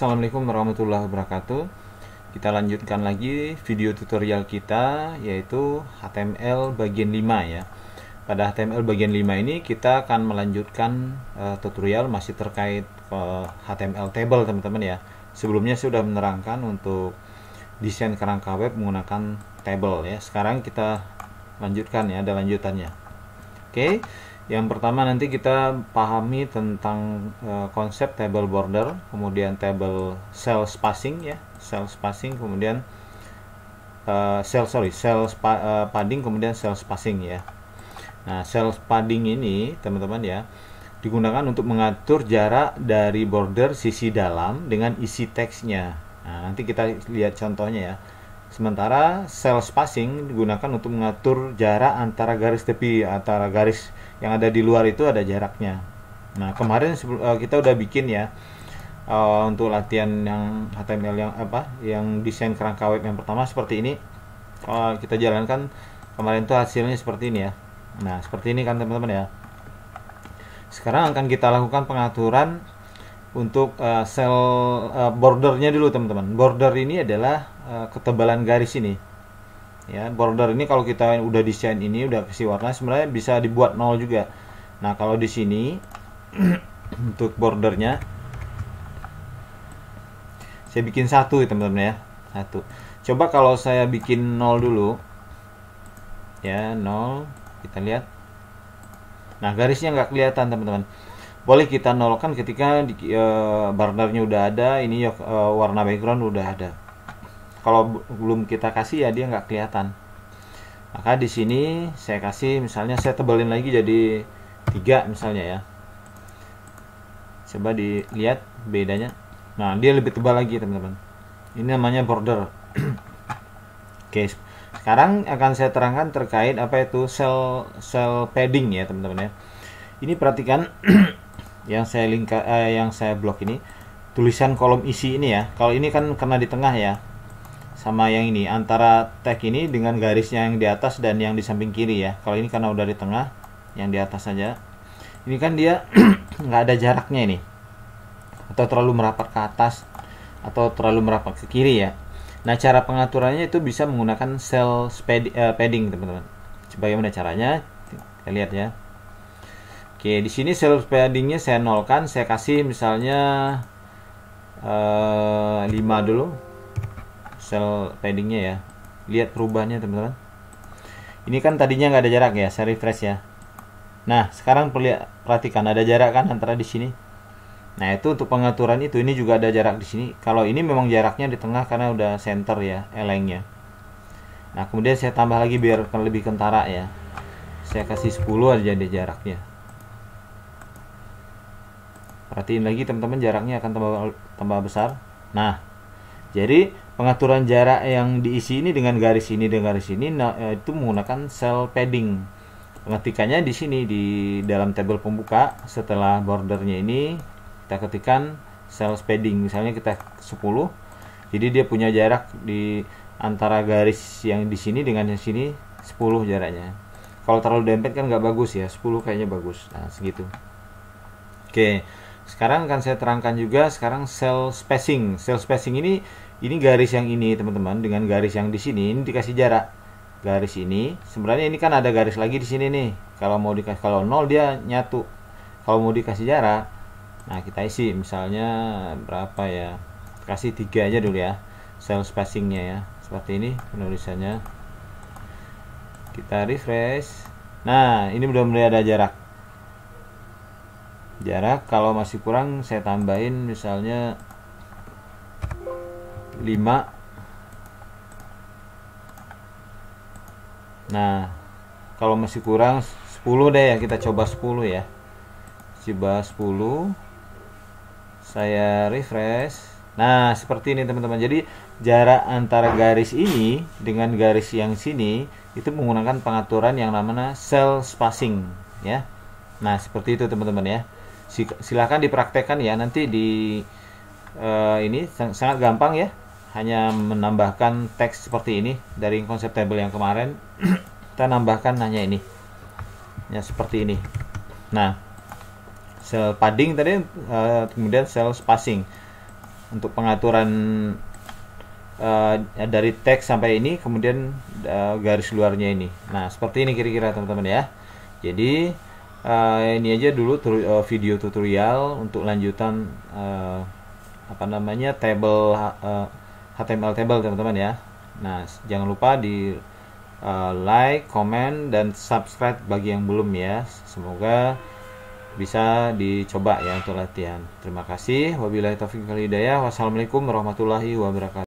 Assalamualaikum warahmatullahi wabarakatuh. Kita lanjutkan lagi video tutorial kita, yaitu HTML bagian 5 ya. Pada HTML bagian 5 ini kita akan melanjutkan tutorial masih terkait HTML table, teman-teman ya. Sebelumnya saya sudah menerangkan untuk desain kerangka web menggunakan table ya. Sekarang kita lanjutkan ya, ada lanjutannya. Oke. Yang pertama nanti kita pahami tentang konsep table border, kemudian table cell spacing ya, cell spacing, kemudian padding, kemudian cell spacing ya. Nah, cell padding ini teman-teman ya digunakan untuk mengatur jarak dari border sisi dalam dengan isi teksnya. Nah, nanti kita lihat contohnya ya. Sementara cell spacing digunakan untuk mengatur jarak antara garis tepi, antara garis yang ada di luar itu ada jaraknya. Nah, kemarin kita udah bikin ya untuk latihan yang HTML yang desain kerangka web yang pertama seperti ini. Kita jalankan kemarin tuh hasilnya seperti ini ya. Nah, seperti ini kan teman-teman ya. Sekarang akan kita lakukan pengaturan untuk cell bordernya dulu teman-teman. Border ini adalah ketebalan garis ini ya. Border ini kalau kita udah desain ini, udah kasih warna, sebenarnya bisa dibuat 0 juga. Nah, kalau di sini untuk bordernya saya bikin 1 ya teman-teman ya, 1. Coba kalau saya bikin 0 dulu ya, 0, kita lihat. Nah, garisnya nggak kelihatan teman-teman. Boleh kita nolkan ketika bordernya udah ada, ini warna background udah ada. Kalau belum kita kasih ya dia nggak kelihatan. Maka di sini saya kasih, misalnya saya tebalin lagi jadi 3 misalnya ya. Coba dilihat bedanya. Nah, dia lebih tebal lagi teman-teman. Ini namanya border. Oke, sekarang akan saya terangkan terkait apa itu cell padding ya teman-teman ya. Ini perhatikan yang saya blok ini, tulisan kolom isi ini ya. Kalau ini kan karena di tengah ya, sama yang ini antara tag ini dengan garisnya yang di atas dan yang di samping kiri ya. Kalau ini karena udah di tengah, yang di atas saja. Ini kan dia nggak ada jaraknya ini, atau terlalu merapat ke atas atau terlalu merapat ke kiri ya. Nah, cara pengaturannya itu bisa menggunakan cell padding teman-teman. Bagaimana caranya? Kita lihat ya. Oke, di sini cell paddingnya saya nolkan, saya kasih misalnya 5 dulu cell paddingnya ya. Lihat perubahannya teman-teman. Ini kan tadinya nggak ada jarak ya, saya refresh ya. Nah, sekarang perhatikan ada jarak kan antara di sini. Nah, itu untuk pengaturan itu, ini juga ada jarak di sini. Kalau ini memang jaraknya di tengah karena udah center ya, align-nya. Nah, kemudian saya tambah lagi biar lebih kentara ya. Saya kasih 10 aja deh jaraknya. Perhatiin lagi teman-teman, jaraknya akan tambah besar. Nah, jadi pengaturan jarak yang diisi ini dengan garis ini itu menggunakan cell padding. Pengetikannya di sini di dalam tabel pembuka, setelah bordernya ini kita ketikkan cell padding, misalnya kita 10. Jadi dia punya jarak di antara garis yang di sini dengan yang sini 10 jaraknya. Kalau terlalu dempet kan nggak bagus ya, 10 kayaknya bagus. Nah, segitu. Oke, sekarang akan saya terangkan juga sekarang cell spacing. Cell spacing ini garis yang ini teman-teman dengan garis yang di sini ini dikasih jarak. Garis ini sebenarnya ini kan ada garis lagi di sini nih. Kalau mau dikasih, kalau 0 dia nyatu. Kalau mau dikasih jarak, nah kita isi misalnya berapa ya? Kasih 3 aja dulu ya. Cell spacingnya ya. Seperti ini penulisannya. Kita refresh. Nah, ini udah mulai ada jarak. Jarak kalau masih kurang saya tambahin misalnya 5. Nah, kalau masih kurang 10 deh ya, kita coba 10 ya. Coba 10. Saya refresh. Nah, seperti ini teman-teman. Jadi jarak antara garis ini dengan garis yang sini itu menggunakan pengaturan yang namanya cell spacing ya. Nah, seperti itu teman-teman ya. Silahkan dipraktekkan ya, nanti di ini sangat gampang ya, hanya menambahkan teks seperti ini dari konsep table yang kemarin. Kita nambahkan hanya ini ya, seperti ini. Nah, cell padding tadi, kemudian cell spacing. untuk pengaturan dari teks sampai ini, kemudian garis luarnya ini. Nah, seperti ini kira-kira teman-teman ya. Jadi ini aja dulu video tutorial untuk lanjutan apa namanya table HTML table teman-teman ya. Nah, jangan lupa di like, comment, dan subscribe bagi yang belum ya. Semoga bisa dicoba ya untuk latihan. Terima kasih. Wabillahi taufiq wal hidayah. Wassalamualaikum warahmatullahi wabarakatuh.